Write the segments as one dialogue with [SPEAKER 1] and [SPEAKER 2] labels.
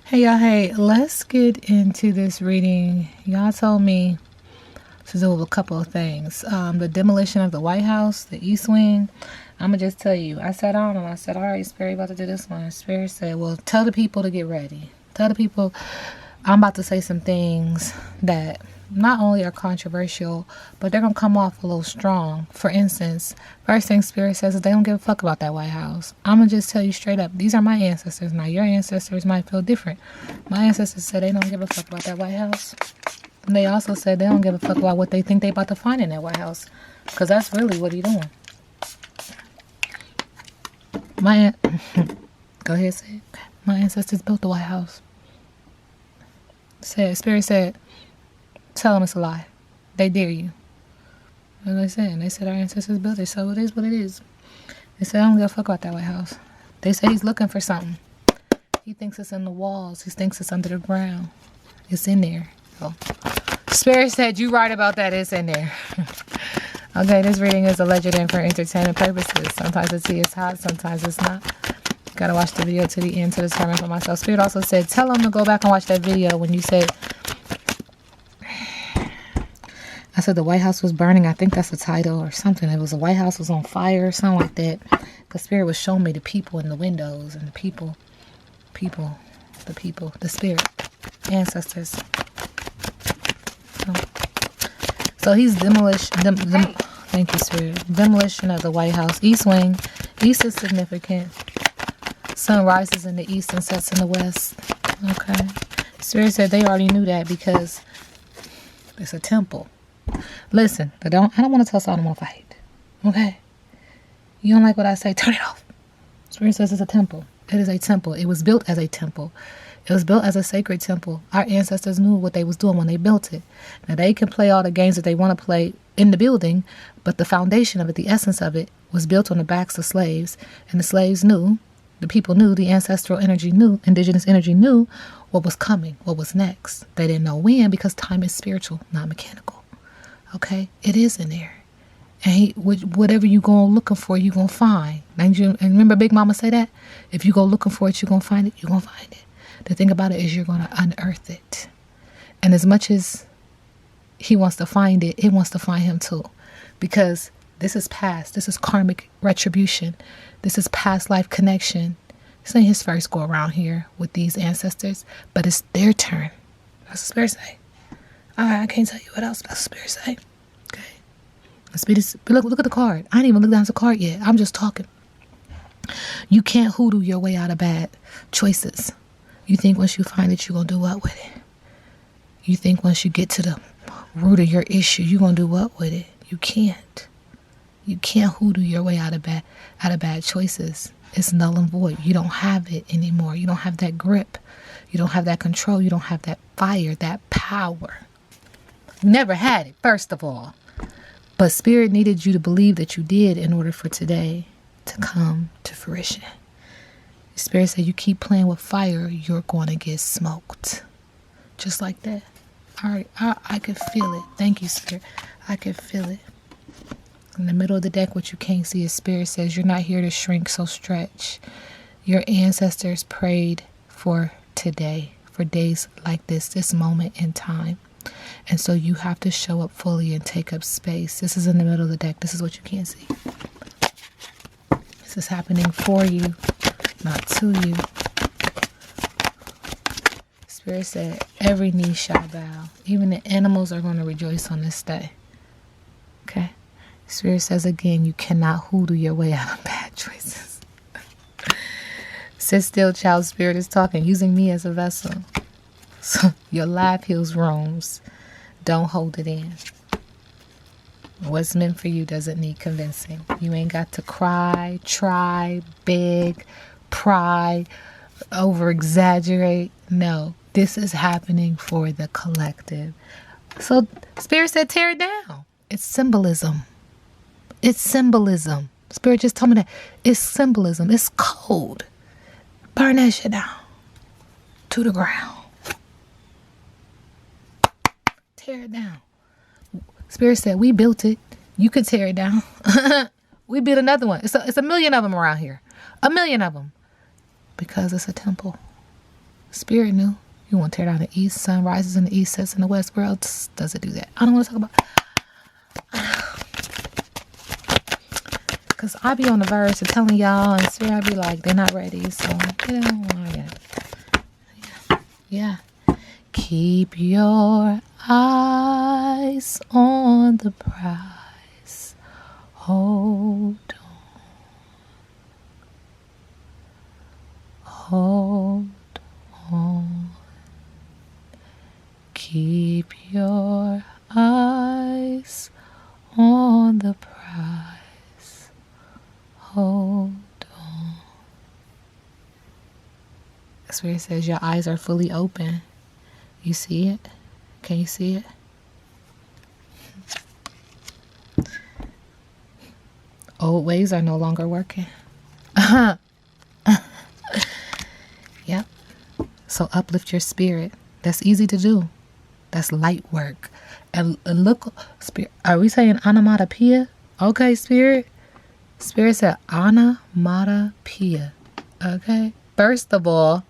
[SPEAKER 1] Hey y'all, hey, let's get into this reading. Y'all told me to do a couple of things. The demolition of the White House, the East Wing. I'm going to just tell you, I sat down and I said, all right, Spirit, about to do this one. Spirit said, well, tell the people to get ready. Tell the people I'm about to say some things that not only are controversial, but they're going to come off a little strong. For instance, first thing Spirit says is they don't give a fuck about that White House. I'm going to just tell you straight up, these are my ancestors. Now, your ancestors might feel different. My ancestors said they don't give a fuck about that White House. And they also said they don't give a fuck about what they think they about to find in that White House. Because that's really what he's doing. Go ahead, say it. My ancestors built the White House. Spirit said, tell them it's a lie. They dare you. What are they saying? They said our ancestors built it, so it is what it is. They said I don't give a fuck about that White House. They say he's looking for something. He thinks it's in the walls. He thinks it's under the ground. It's in there. So, Spirit said you right about that. It's in there. Okay, this reading is alleged and for entertainment purposes. Sometimes the tea is hot, sometimes it's not. Gotta watch the video to the end to determine for myself. Spirit also said, tell them to go back and watch that video when you said, I said the White House was burning. I think that's the title or something. It was the White House was on fire or something like that. Because Spirit was showing me the people in the windows and the people, the Spirit, ancestors. So he's thank you, Spirit. Demolition of the White House. East Wing. East is significant. Sun rises in the east and sets in the west. Okay. Spirit said they already knew that because it's a temple. Listen, I don't want to tell Sodom to fight. Okay? You don't like what I say? Turn it off. Spirit says it's a temple. It is a temple. It was built as a temple. It was built as a sacred temple. Our ancestors knew what they was doing when they built it. Now, they can play all the games that they want to play in the building, but the foundation of it, the essence of it, was built on the backs of slaves. And the slaves knew, the people knew, the ancestral energy knew, indigenous energy knew what was coming, what was next. They didn't know when because time is spiritual, not mechanical. Okay? It is in there. And whatever you go looking for, you're going to find. And remember Big Mama say that? If you go looking for it, you're going to find it. You're going to find it. The thing about it is you're going to unearth it. And as much as he wants to find it, it wants to find him too. Because this is past. This is karmic retribution. This is past life connection. This ain't his first go around here with these ancestors, but it's their turn. That's what Spirit say. I can't tell you what else. That's what Spirit say. Okay. Look at the card. I didn't even look down at the card yet. I'm just talking. You can't hoodoo your way out of bad choices. You think once you find it, you're going to do what with it? You think once you get to the root of your issue, you're going to do what with it? You can't. You can't hoodoo your way out of bad choices. It's null and void. You don't have it anymore. You don't have that grip. You don't have that control. You don't have that fire, that power. You never had it, first of all. But Spirit needed you to believe that you did in order for today to come to fruition. Spirit said you keep playing with fire, you're going to get smoked. Just like that. All right, I can feel it. Thank you, Spirit. I can feel it. In the middle of the deck, what you can't see is Spirit says you're not here to shrink, so stretch. Your ancestors prayed for today, for days like this moment in time. And so you have to show up fully and take up space. This is in the middle of the deck. This is what you can't see. This is happening for you, not to you. Spirit said, every knee shall bow. Even the animals are going to rejoice on this day. Okay? Spirit says again, you cannot hoodoo your way out of bad choices. Sit still, child. Spirit is talking, using me as a vessel. So your life heals wounds. Don't hold it in. What's meant for you doesn't need convincing. You ain't got to cry, try, beg, pry, over-exaggerate. No, this is happening for the collective. So Spirit said tear it down. It's symbolism. It's symbolism. Spirit just told me that. It's symbolism. It's cold. Burn that shit down to the ground. Tear it down. Spirit said, we built it. You could tear it down. We built another one. It's a million of them around here. A million of them. Because it's a temple. Spirit knew. You want to tear down the east. Sun rises in the east, sets in the west. Where else does it do that? I don't want to talk about. Because I be on the verge of telling y'all, and Spirit I be like, they're not ready. So, you know, yeah. Keep your eyes on the prize. Hold on. Hold on. Keep your eyes on the prize. Hold on. That's where it says your eyes are fully open. You see it? Can you see it? Old ways are no longer working. Yep. So uplift your spirit. That's easy to do. That's light work. And look, spirit. Are we saying onomatopoeia? Okay, spirit. Spirit said onomatopoeia. Okay. First of all,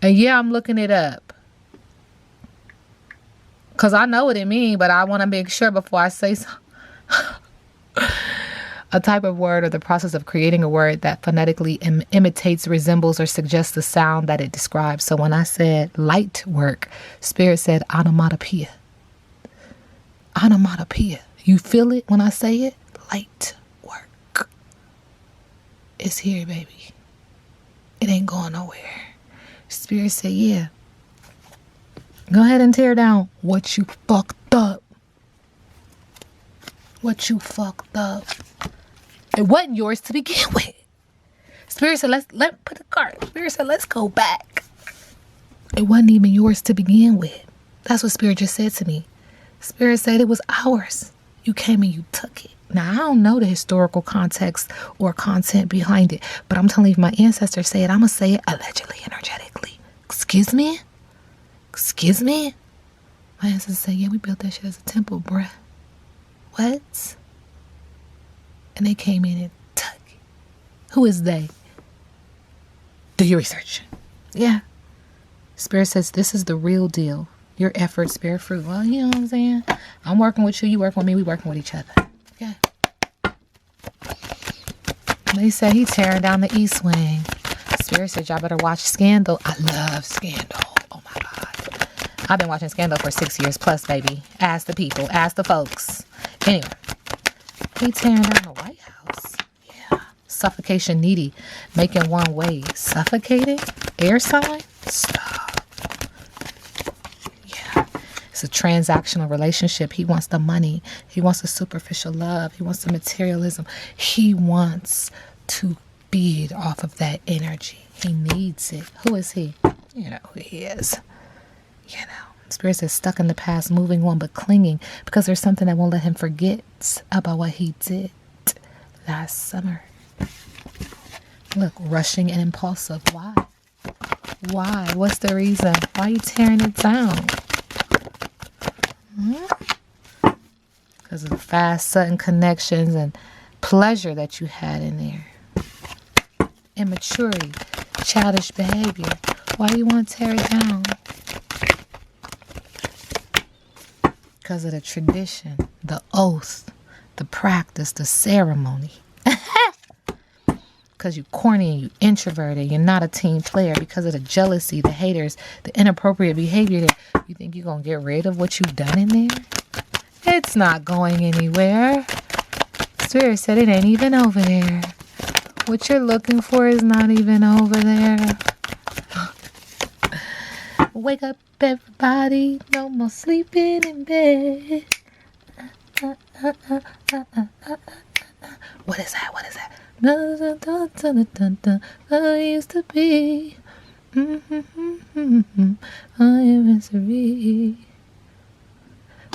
[SPEAKER 1] and yeah, I'm looking it up. Because I know what it means, but I want to make sure before I say so. A type of word or the process of creating a word that phonetically imitates, resembles, or suggests the sound that it describes. So when I said light work, Spirit said onomatopoeia. Onomatopoeia. You feel it when I say it? Light work. It's here, baby. It ain't going nowhere. Spirit said, yeah. Go ahead and tear down what you fucked up. What you fucked up. It wasn't yours to begin with. Spirit said, let's put the card. Spirit said, let's go back. It wasn't even yours to begin with. That's what Spirit just said to me. Spirit said it was ours. You came and you took it. Now, I don't know the historical context or content behind it, but I'm telling you, if my ancestors say it, I'm going to say it allegedly, energetically. Excuse me? Excuse me? My ancestors say, yeah, we built that shit as a temple, bruh. What? And they came in and took it. Who is they? Do your research. Yeah. Spirit says this is the real deal. Your efforts bear fruit. Well, you know what I'm saying? I'm working with you. You working with me. We working with each other. Okay. They say he tearing down the east wing. Spirit said y'all better watch Scandal. I love Scandal. Oh my God. I've been watching Scandal for 6 years plus, baby. Ask the people. Ask the folks. Anyway. He tearing down the White House. Yeah. Suffocation needy. Making one way. Suffocating? Air sign? Stop. Yeah. It's a transactional relationship. He wants the money. He wants the superficial love. He wants the materialism. He wants to feed off of that energy. He needs it. Who is he? You know who he is. You know. Spirit says stuck in the past, moving on, but clinging because there's something that won't let him forget about what he did last summer. Look, rushing and impulsive. Why? Why? What's the reason? Why are you tearing it down? Because of the fast, sudden connections and pleasure that you had in there. Immaturity, childish behavior. Why do you want to tear it down? Because of the tradition, the oath, the practice, the ceremony. Because you're corny and you introverted. You're not a team player because of the jealousy, the haters, the inappropriate behavior that you think you're going to get rid of what you've done in there. It's not going anywhere. Spirit said it ain't even over there. What you're looking for is not even over there. Wake up, everybody. No more sleeping in bed. What is that? What is that? I used to be. Misery.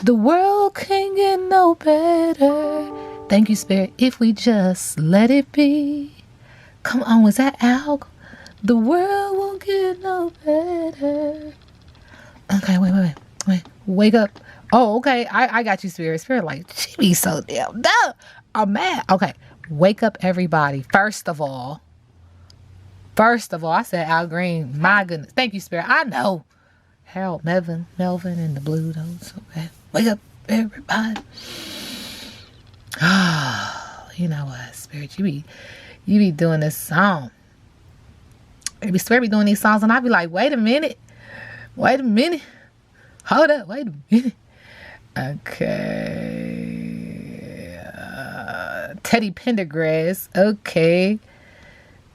[SPEAKER 1] The world can't get no better. Thank you, Spirit. If we just let it be. Come on, was that Al? The world won't get no better. Okay, wait. Wake up. Oh, okay. I got you, Spirit. Spirit, like, she be so damn dumb. I'm mad. Okay. Wake up, everybody. First of all, First of all, I said Al Green. My goodness. Thank you, Spirit. I know. Harold Melvin in the blue, though. So, wake up, everybody. Oh, you know what, Spirit? You be doing this song. You be Spirit be doing these songs, and I be like, wait a minute. Hold up, wait a minute. Okay. Teddy Pendergrass. Okay.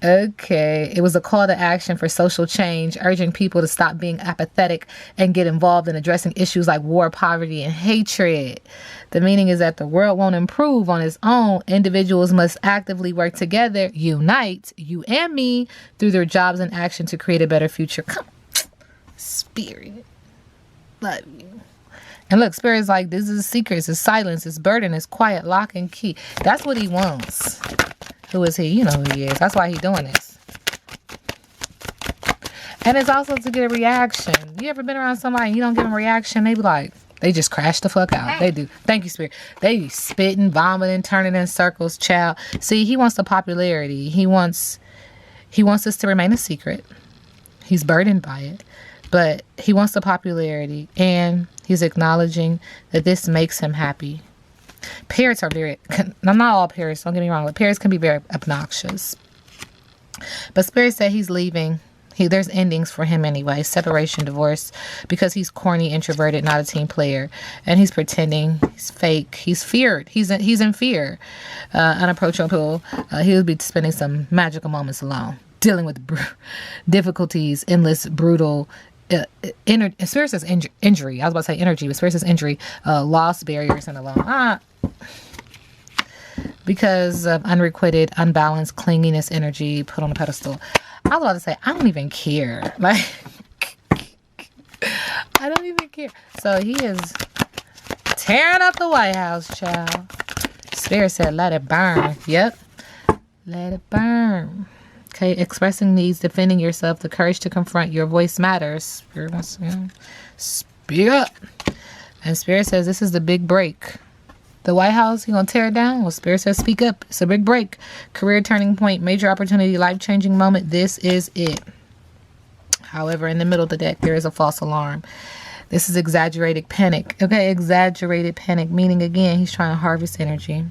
[SPEAKER 1] It was a call to action for social change, urging people to stop being apathetic and get involved in addressing issues like war, poverty, and hatred. The meaning is that the world won't improve on its own. Individuals must actively work together, unite, you and me, through their jobs and action to create a better future. Come on, Spirit. Love you. And look, Spirit's like, this is secrets, it's silence, it's burden, it's quiet, lock and key. That's what he wants. Who is he? You know who he is. That's why he's doing this. And it's also to get a reaction. You ever been around somebody and you don't give them a reaction? They be like, they just crash the fuck out. They do. Thank you, Spirit. They be spitting, vomiting, turning in circles, child. See, he wants the popularity. He wants this to remain a secret. He's burdened by it. But he wants the popularity. And he's acknowledging that this makes him happy. Parrots are very, not all parrots, don't get me wrong, but parrots can be very obnoxious. But Spirit said he's leaving. There's endings for him anyway. Separation, divorce, because he's corny, introverted, not a team player. And he's pretending, he's fake, he's feared. He's in fear. Unapproachable. He'll be spending some magical moments alone, dealing with difficulties, endless, brutal, Spirit says injury. I was about to say energy, but Spirit says injury, loss, barriers, and alone. Because of unrequited, unbalanced, clinginess, energy put on a pedestal. I was about to say, I don't even care. Like, I don't even care. So he is tearing up the White House, child. Spirit said, let it burn. Yep. Let it burn. Okay, expressing needs, defending yourself, the courage to confront your voice matters. Spirit wants to speak up. And Spirit says this is the big break. The White House, you gonna tear it down? Well, Spirit says speak up. It's a big break. Career turning point, major opportunity, life-changing moment. This is it. However, in the middle of the deck, there is a false alarm. This is exaggerated panic. Okay, exaggerated panic, meaning again, he's trying to harvest energy.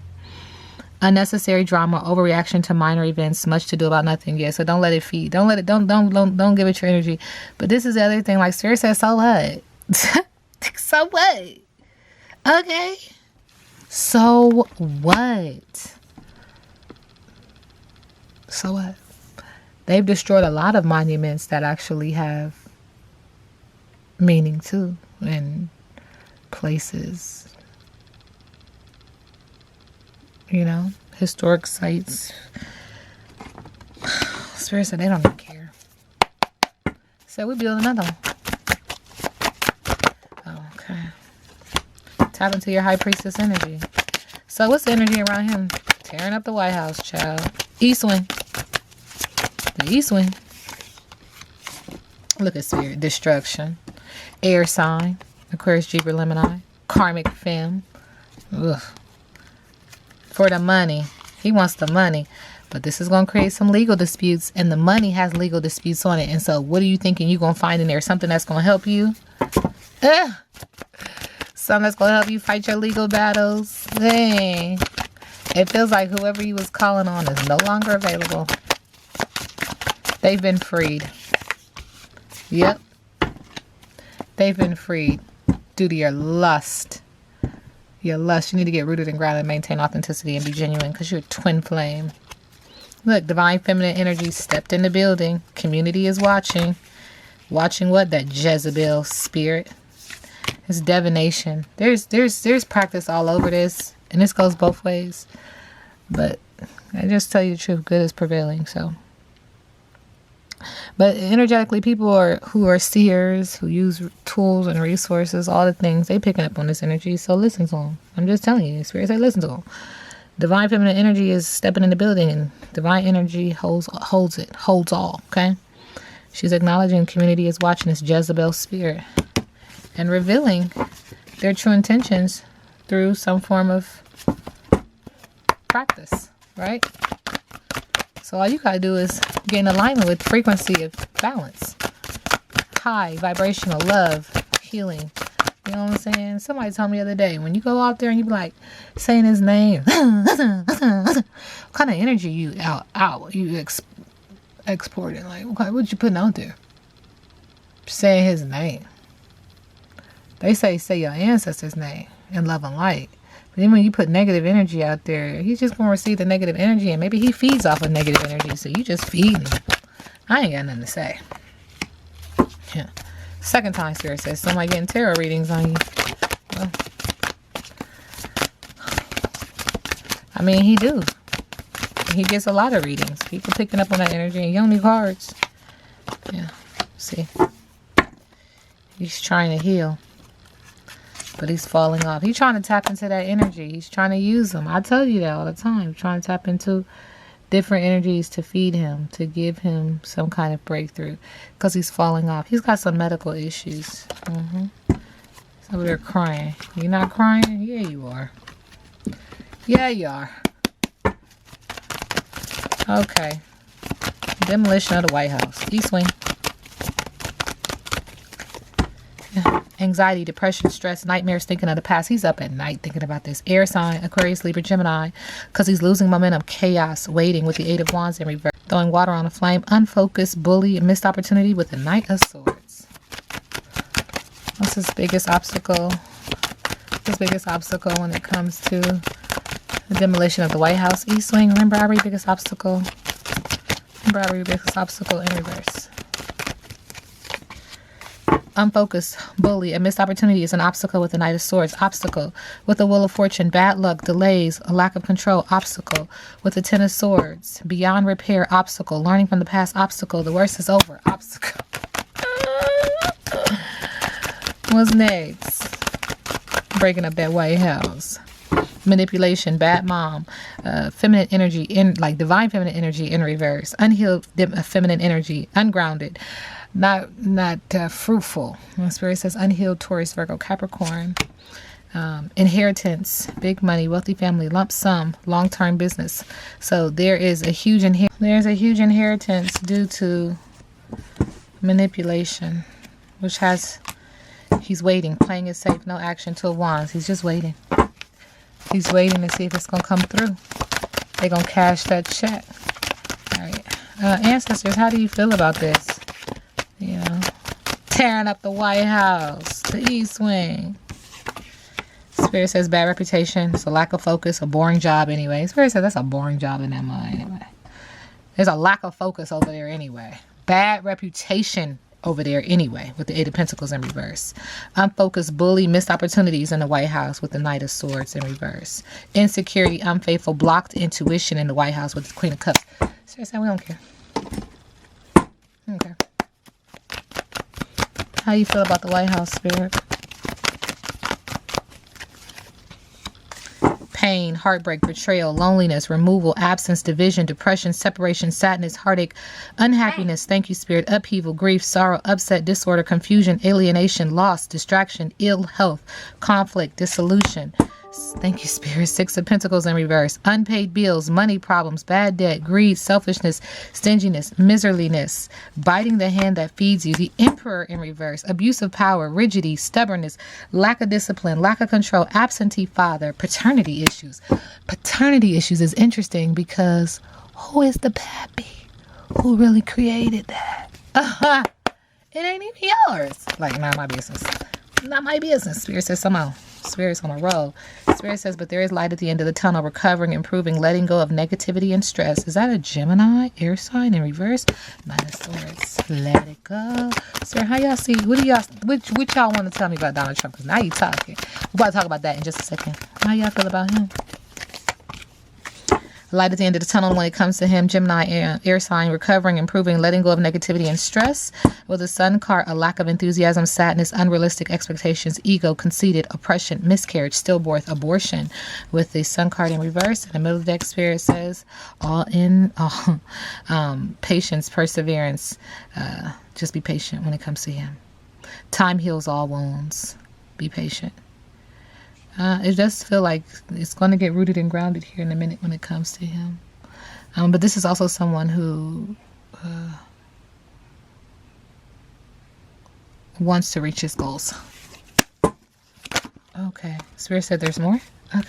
[SPEAKER 1] Unnecessary drama, overreaction to minor events, much to do about nothing. Yeah, so don't let it feed. Don't give it your energy. But this is the other thing, like Spirit says, so what? So what? Okay. So what? So what? They've destroyed a lot of monuments that actually have meaning too, and places. You know, historic sites. Spirit said they don't even care. So we build another one. Okay. Tap into your high priestess energy. So what's the energy around him? Tearing up the White House, child. East wind. The east wind. Look at Spirit. Destruction. Air sign. Aquarius, Jupiter, Gemini. Karmic femme. Ugh. For the money. He wants the money. But this is going to create some legal disputes. And the money has legal disputes on it. And so what are you thinking you're going to find in there? Something that's going to help you? Something that's going to help you fight your legal battles? Dang. It feels like whoever you was calling on is no longer available. They've been freed. Yep. They've been freed due to your lust. Your lust. You need to get rooted and grounded and maintain authenticity and be genuine because you're a twin flame. Look, divine feminine energy stepped in the building. Community is watching. Watching what? That Jezebel spirit. It's divination. There's practice all over this. And this goes both ways. But I just tell you the truth. Good is prevailing. So. But energetically, people who are seers, who use tools and resources, all the things, they picking up on this energy. So listen to them. I'm just telling you. Spirit say listen to them. Divine feminine energy is stepping in the building, and divine energy holds all. Okay. She's acknowledging community is watching this Jezebel spirit and revealing their true intentions through some form of practice, right? So So all you gotta do is get in alignment with frequency of balance. High, vibrational, love, healing. You know what I'm saying? Somebody told me the other day, when you go out there and you be like saying his name, what kind of energy you exporting? Like, what you putting out there? Saying his name. They say your ancestor's name in love and light. But then when you put negative energy out there, he's just going to receive the negative energy, and maybe he feeds off of negative energy, so you just feed him. I ain't got nothing to say. Yeah. Second time Spirit says somebody getting tarot readings on you. Well, I mean, he do. He gets a lot of readings. People picking up on that energy, and you don't need cards. Yeah. See? He's trying to heal. But he's falling off. He's trying to tap into that energy. He's trying to use them. I tell you that all the time. He's trying to tap into different energies to feed him, to give him some kind of breakthrough, because he's falling off. He's got some medical issues. He's over there crying. You're not crying? Yeah, you are. Yeah, you are. Okay. Demolition of the White House. East Wing. Anxiety, depression, stress, nightmares, thinking of the past. He's up at night thinking about this. Air sign, Aquarius, Libra, Gemini, because he's losing momentum, chaos, waiting with the Eight of Wands in reverse, throwing water on a flame, unfocused, bully, and missed opportunity with the Knight of Swords. What's his biggest obstacle? His biggest obstacle when it comes to the demolition of the White House. East Wing, remember, biggest obstacle. Remember, biggest obstacle in reverse. Unfocused, bully, a missed opportunity is an obstacle with the Knight of Swords. Obstacle with the Wheel of Fortune, bad luck, delays, a lack of control. Obstacle with the Ten of Swords, beyond repair. Obstacle, learning from the past. Obstacle, the worst is over. Obstacle. What's next? Breaking up that White House. Manipulation, bad mom, feminine energy, in like divine feminine energy in reverse. Unhealed feminine energy, ungrounded. Not fruitful. Spirit says unhealed Taurus, Virgo, Capricorn. Inheritance, big money, wealthy family, lump sum, long-term business. So there is a huge inheritance due to manipulation, which has, he's waiting, playing it safe, no action, Two of Wands. He's just waiting. He's waiting to see if it's gonna come through. They're gonna cash that check. All right, ancestors, how do you feel about this? You know, tearing up the White House, the East Wing. Spirit says bad reputation. It's a lack of focus, a boring job anyway. Spirit says that's a boring job in that mind anyway. There's a lack of focus over there anyway. Bad reputation over there anyway with the Eight of Pentacles in reverse. Unfocused, bully, missed opportunities in the White House with the Knight of Swords in reverse. Insecurity, unfaithful, blocked intuition in the White House with the Queen of Cups. Spirit says we don't care. Okay. How you feel about the White House, Spirit? Pain, heartbreak, betrayal, loneliness, removal, absence, division, depression, separation, sadness, heartache, unhappiness. Thank you, Spirit. Upheaval, grief, sorrow, upset, disorder, confusion, alienation, loss, distraction, ill health, conflict, dissolution. Thank you, Spirit. Six of Pentacles in reverse. Unpaid bills, money problems, bad debt, greed, selfishness, stinginess, miserliness, biting the hand that feeds you. The Emperor in reverse. Abuse of power, rigidity, stubbornness, lack of discipline, lack of control, absentee father, paternity issues. Paternity issues is interesting because who is the pappy? Who really created that? It ain't even yours. Like, not my business. Not my business. Spirit says somehow. Spirit's on a roll. Spirit says, but there is light at the end of the tunnel, recovering, improving, letting go of negativity and stress. Is that a Gemini air sign in reverse? Nine of Swords. Let it go. Spirit, how y'all see? What y'all want to tell me about Donald Trump? Because now you talking. We're about to talk about that in just a second. How y'all feel about him? Light at the end of the tunnel when it comes to him. Gemini air sign, recovering, improving, letting go of negativity and stress. With the Sun card, a lack of enthusiasm, sadness, unrealistic expectations, ego, conceited, oppression, miscarriage, stillbirth, abortion. With the Sun card in reverse. In the middle of the deck, Spirit says patience, perseverance. Just be patient when it comes to him. Time heals all wounds. Be patient. It does feel like it's going to get rooted and grounded here in a minute when it comes to him. But this is also someone who wants to reach his goals. Okay. Spirit said there's more? Okay.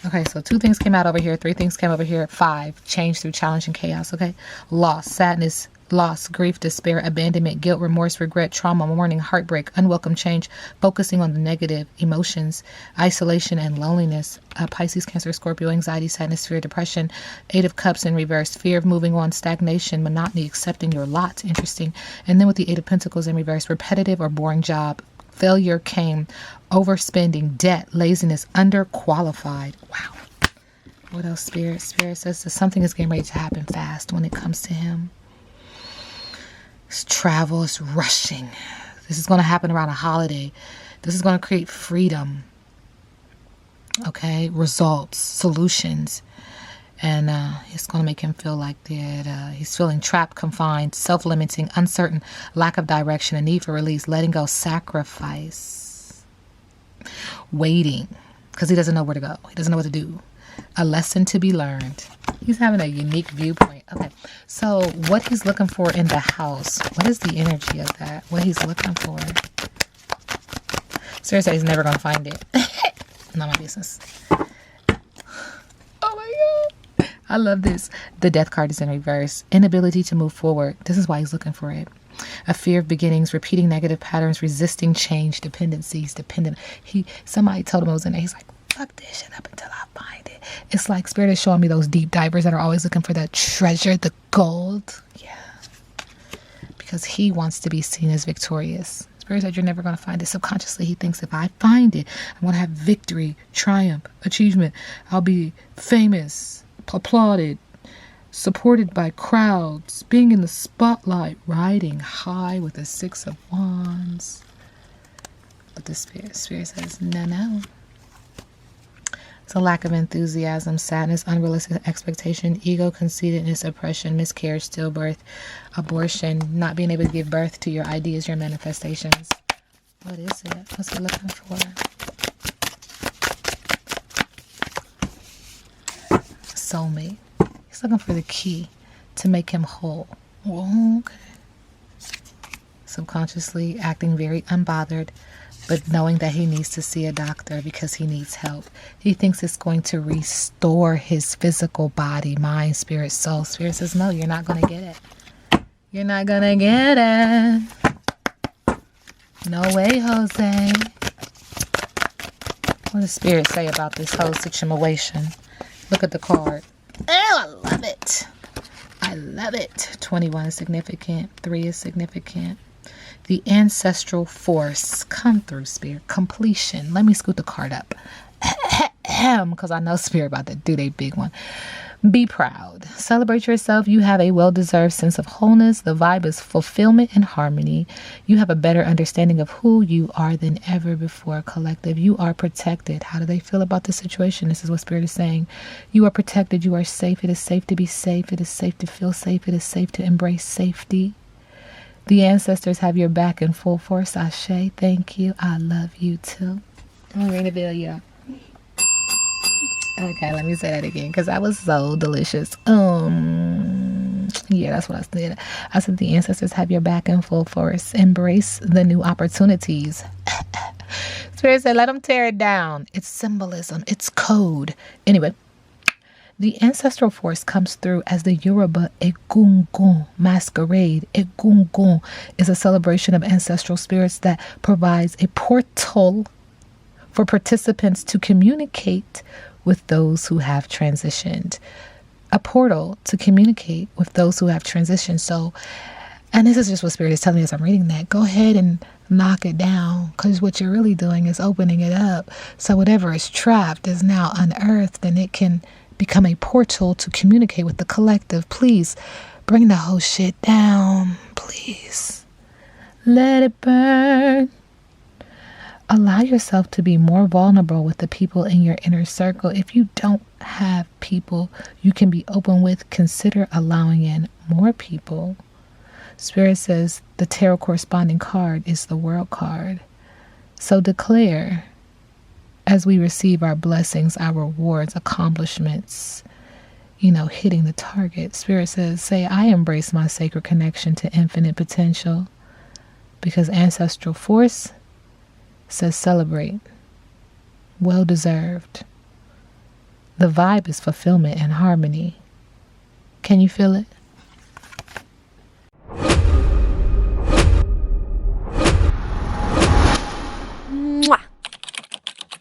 [SPEAKER 1] Okay, so 2 things came out over here. 3 things came over here. 5. Change through challenge and chaos. Okay. Loss, sadness, loss, grief, despair, abandonment, guilt, remorse, regret, trauma, mourning, heartbreak, unwelcome change, focusing on the negative emotions, isolation and loneliness. Pisces, Cancer, Scorpio, anxiety, sadness, fear, depression. 8 of Cups in reverse. Fear of moving on, stagnation, monotony, accepting your lot. Interesting. And then with the 8 of Pentacles in reverse, repetitive or boring job. Failure came, overspending, debt, laziness, underqualified. Wow. What else, Spirit? Spirit says that something is getting ready to happen fast when it comes to him. It's travel, it's rushing. This is going to happen around a holiday. This is going to create freedom. Okay? Results, solutions. And it's going to make him feel like that he's feeling trapped, confined, self-limiting, uncertain, lack of direction, a need for release, letting go, sacrifice, waiting, because he doesn't know where to go. He doesn't know what to do. A lesson to be learned. He's having a unique viewpoint. Okay, so what he's looking for in the house, what is the energy of that? What he's looking for? Seriously, he's never going to find it. Not my business. Oh my God. I love this. The Death card is in reverse. Inability to move forward. This is why he's looking for it. A fear of beginnings, repeating negative patterns, resisting change, dependencies, dependent. Somebody told him it was in there. He's like, fuck this shit up until I find it. It's like Spirit is showing me those deep divers that are always looking for the treasure, the gold. Yeah. Because he wants to be seen as victorious. Spirit said you're never going to find it. Subconsciously, he thinks if I find it, I'm going to have victory, triumph, achievement. I'll be famous, applauded, supported by crowds, being in the spotlight, riding high with the 6 of Wands. But the Spirit says, no. It's a lack of enthusiasm, sadness, unrealistic expectation, ego, conceitedness, oppression, miscarriage, stillbirth, abortion, not being able to give birth to your ideas, your manifestations. What is it? What's he looking for? Soulmate. He's looking for the key to make him whole. Okay. Subconsciously acting very unbothered, but knowing that he needs to see a doctor because he needs help. He thinks it's going to restore his physical body, mind, spirit, soul. Spirit says, no, you're not going to get it. You're not going to get it. No way, Jose. What does Spirit say about this whole situation? Look at the card. Oh, I love it. I love it. 21 is significant. 3 is significant. The ancestral force. Come through, Spirit. Completion. Let me scoot the card up. Because I know Spirit about to do their big one. Be proud. Celebrate yourself. You have a well-deserved sense of wholeness. The vibe is fulfillment and harmony. You have a better understanding of who you are than ever before. Collective. You are protected. How do they feel about the situation? This is what Spirit is saying. You are protected. You are safe. It is safe to be safe. It is safe to feel safe. It is safe to embrace safety. The ancestors have your back in full force. Ashe. Thank you. I love you too. I'm going to ring the bell, y'all. Okay, let me say that again because that was so delicious. Yeah, that's what I said. I said the ancestors have your back in full force. Embrace the new opportunities. Spirit said, let them tear it down. It's symbolism. It's code. Anyway, the ancestral force comes through as the Yoruba Egungun masquerade. Egungun is a celebration of ancestral spirits that provides a portal for participants to communicate with those who have transitioned. A portal to communicate with those who have transitioned. So, and this is just what Spirit is telling me as I'm reading that. Go ahead and knock it down, because what you're really doing is opening it up. So whatever is trapped is now unearthed, and it can become a portal to communicate with the collective. Please bring the whole shit down. Please. Let it burn. Allow yourself to be more vulnerable with the people in your inner circle. If you don't have people you can be open with, consider allowing in more people. Spirit says the tarot corresponding card is the World card. So declare, as we receive our blessings, our rewards, accomplishments, hitting the target. Spirit says, say, I embrace my sacred connection to infinite potential, because ancestral force says celebrate. Well deserved. The vibe is fulfillment and harmony. Can you feel it?